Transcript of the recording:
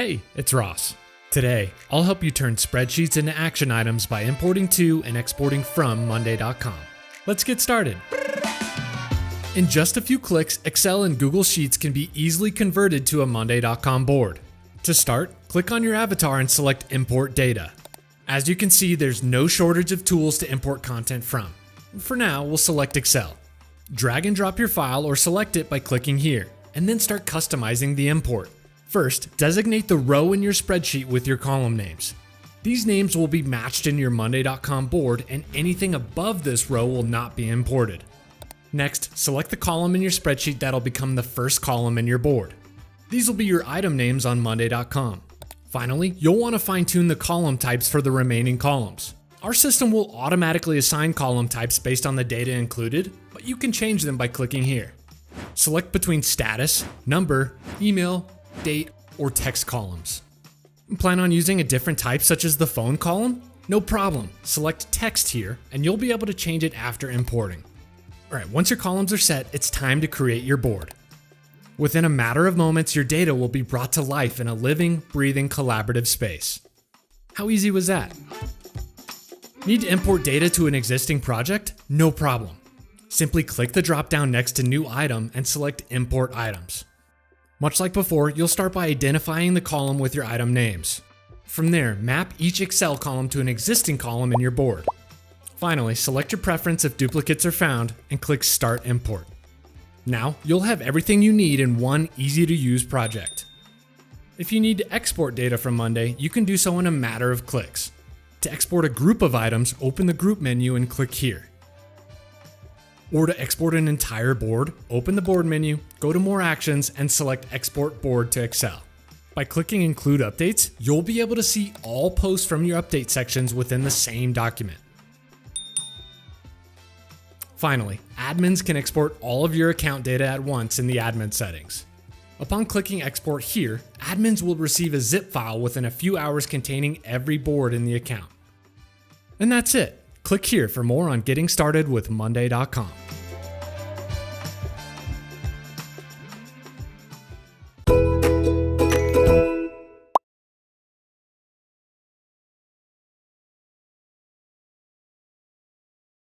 Hey, it's Ross. Today, I'll help you turn spreadsheets into action items by importing to and exporting from Monday.com. Let's get started. In just a few clicks, Excel and Google Sheets can be easily converted to a Monday.com board. To start, click on your avatar and select Import Data. As you can see, there's no shortage of tools to import content from. For now, we'll select Excel. Drag and drop your file or select it by clicking here, and then start customizing the import. First, designate the row in your spreadsheet with your column names. These names will be matched in your Monday.com board, and anything above this row will not be imported. Next, select the column in your spreadsheet that'll become the first column in your board. These will be your item names on Monday.com. Finally, you'll want to fine-tune the column types for the remaining columns. Our system will automatically assign column types based on the data included, but you can change them by clicking here. Select between status, number, email, date, or text columns. Plan on using a different type such as the phone column? No problem. Select text here and you'll be able to change it after importing. Alright, once your columns are set, it's time to create your board. Within a matter of moments, your data will be brought to life in a living, breathing, collaborative space. How easy was that? Need to import data to an existing project? No problem. Simply click the drop-down next to New Item and select Import Items. Much like before, you'll start by identifying the column with your item names. From there, map each Excel column to an existing column in your board. Finally, select your preference if duplicates are found and click Start Import. Now, you'll have everything you need in one easy-to-use project. If you need to export data from Monday, you can do so in a matter of clicks. To export a group of items, open the Group menu and click here. Or to export an entire board, open the Board menu, go to More Actions, and select Export Board to Excel. By clicking Include Updates, you'll be able to see all posts from your update sections within the same document. Finally, admins can export all of your account data at once in the admin settings. Upon clicking Export here, admins will receive a zip file within a few hours containing every board in the account. And that's it. Click here for more on getting started with Monday.com.